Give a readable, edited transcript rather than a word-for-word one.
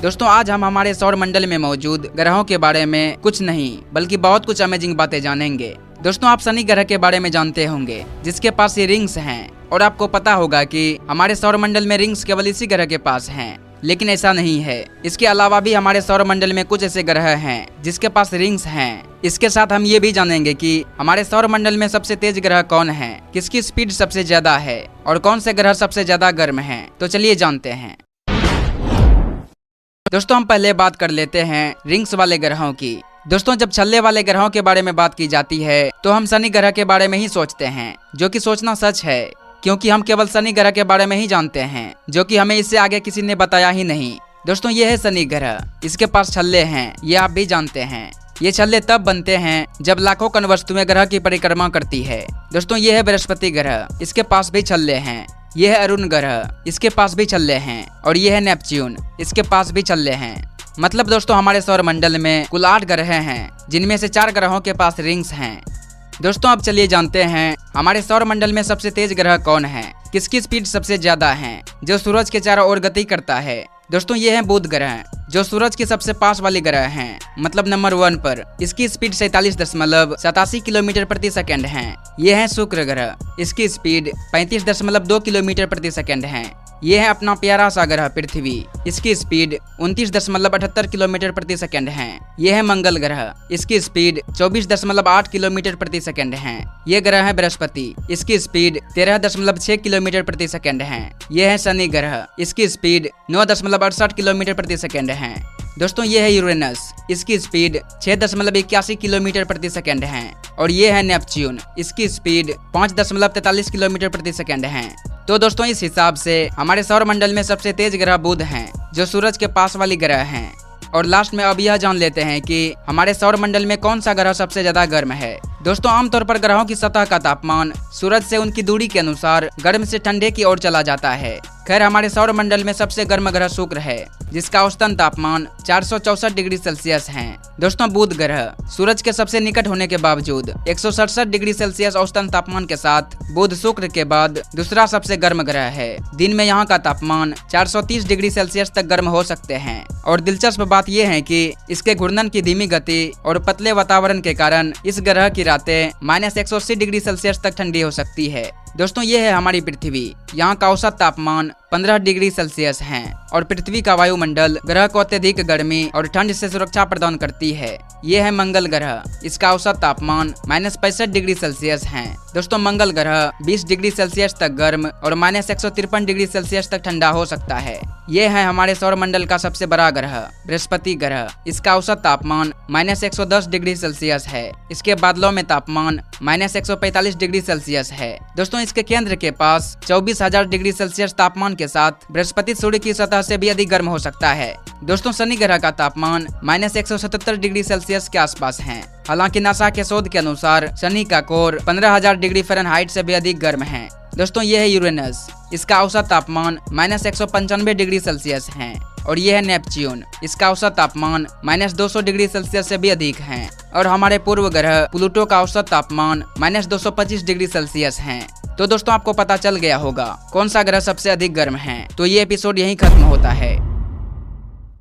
दोस्तों आज हम हमारे सौर मंडल में मौजूद ग्रहों के बारे में कुछ नहीं बल्कि बहुत कुछ अमेजिंग बातें जानेंगे। दोस्तों आप शनि ग्रह के बारे में जानते होंगे जिसके पास ये रिंग्स हैं, और आपको पता होगा कि हमारे सौर मंडल में रिंग्स केवल इसी ग्रह के पास हैं, लेकिन ऐसा नहीं है। इसके अलावा भी हमारे सौर मंडल में कुछ ऐसे ग्रह हैं जिसके पास रिंग्स हैं। इसके साथ हम ये भी जानेंगे कि हमारे सौर मंडल में सबसे तेज ग्रह कौन है, किसकी स्पीड सबसे ज्यादा है और कौन से ग्रह सबसे ज्यादा गर्म हैं। तो चलिए जानते हैं। दोस्तों हम पहले बात कर लेते हैं रिंग्स वाले ग्रहों की। दोस्तों जब छल्ले वाले ग्रहों के बारे में बात की जाती है तो हम शनि ग्रह के बारे में ही सोचते हैं, जो कि सोचना सच है, क्योंकि हम केवल शनि ग्रह के बारे में ही जानते हैं, जो कि हमें इससे आगे किसी ने बताया ही नहीं। दोस्तों ये है शनि ग्रह, इसके पास छल्ले हैं, ये आप भी जानते हैं। ये छल्ले तब बनते हैं जब लाखों कण वस्तुएं ग्रह की परिक्रमा करती है। दोस्तों ये है बृहस्पति ग्रह, इसके पास भी छल्ले हैं। यह है अरुण ग्रह, इसके पास भी छल्ले हैं। और यह है नेपच्यून, इसके पास भी छल्ले हैं। मतलब दोस्तों हमारे सौर मंडल में कुल 8 ग्रह हैं, जिनमें से 4 ग्रहों के पास रिंग्स हैं। दोस्तों अब चलिए जानते हैं हमारे सौर मंडल में सबसे तेज ग्रह कौन है, किसकी स्पीड सबसे ज्यादा है, जो सूरज के चारों ओर गति करता है। दोस्तों ये है बुध ग्रह, जो सूरज के सबसे पास वाली ग्रह हैं, मतलब नंबर 1 पर। इसकी स्पीड 47.87 किलोमीटर प्रति सेकंड है। ये है शुक्र ग्रह, इसकी स्पीड 35.2 किलोमीटर प्रति सेकंड है। ये है अपना प्यारा सा ग्रह पृथ्वी, इसकी स्पीड 29.78 किलोमीटर प्रति सेकंड है। ये है मंगल ग्रह, इसकी स्पीड 24.8 किलोमीटर प्रति सेकंड है। ये ग्रह है बृहस्पति, इसकी स्पीड 13.6 किलोमीटर प्रति सेकंड है। ये है शनि ग्रह, इसकी स्पीड 9.68 किलोमीटर प्रति सेकंड है। दोस्तों ये है यूरेनस, इसकी स्पीड 6.81 किलोमीटर प्रति सेकंड है। और ये है नेपच्यून, इसकी स्पीड 5.43 किलोमीटर प्रति सेकंड है। तो दोस्तों इस हिसाब से हमारे सौर मंडल में सबसे तेज ग्रह बुध हैं, जो सूरज के पास वाली ग्रह हैं। और लास्ट में अब यह जान लेते हैं कि हमारे सौर मंडल में कौन सा ग्रह सबसे ज्यादा गर्म है। दोस्तों आमतौर पर ग्रहों की सतह का तापमान सूरज से उनकी दूरी के अनुसार गर्म से ठंडे की ओर चला जाता है। खैर हमारे सौर मंडल में सबसे गर्म ग्रह शुक्र है, जिसका औसतन तापमान 464 डिग्री सेल्सियस है। दोस्तों बुध ग्रह सूरज के सबसे निकट होने के बावजूद 167 डिग्री सेल्सियस औसतन तापमान के साथ बुध शुक्र के बाद दूसरा सबसे गर्म ग्रह है। दिन में यहाँ का तापमान 430 डिग्री सेल्सियस तक गर्म हो सकते हैं। और दिलचस्प बात यह है कि इसके घूर्णन की धीमी गति और पतले वातावरण के कारण इस ग्रह की रातें -180 डिग्री सेल्सियस तक ठंडी हो सकती है। दोस्तों ये है हमारी पृथ्वी, यहाँ का औसत तापमान 15 डिग्री सेल्सियस है। और पृथ्वी का वायुमंडल ग्रह को अत्यधिक गर्मी और ठंड से सुरक्षा प्रदान करती है। ये है मंगल ग्रह, इसका औसत तापमान -65 डिग्री सेल्सियस है। दोस्तों मंगल ग्रह 20 डिग्री सेल्सियस तक गर्म और -153 डिग्री सेल्सियस तक ठंडा हो सकता है। ये है हमारे सौर मंडल का सबसे बड़ा ग्रह बृहस्पति ग्रह, इसका औसत तापमान -110 डिग्री सेल्सियस है। इसके बादलों में तापमान -145 डिग्री सेल्सियस है। दोस्तों इसके केंद्र के पास 24,000 डिग्री सेल्सियस तापमान के साथ बृहस्पति सूर्य की सतह से भी अधिक गर्म हो सकता है। दोस्तों शनि ग्रह का तापमान -177 डिग्री सेल्सियस के आसपास है। हालांकि नासा के शोध के अनुसार शनि का कोर 15,000 डिग्री फ़ारेनहाइट से भी अधिक गर्म है। दोस्तों यह है यूरेनस, इसका औसत तापमान -195 डिग्री सेल्सियस है। और यह है नेपच्यून, इसका औसत तापमान -200 डिग्री सेल्सियस से भी अधिक है। और हमारे पूर्व ग्रह प्लूटो का औसत तापमान -225 डिग्री सेल्सियस है। तो दोस्तों आपको पता चल गया होगा कौन सा ग्रह सबसे अधिक गर्म है। तो ये एपिसोड यहीं खत्म होता है।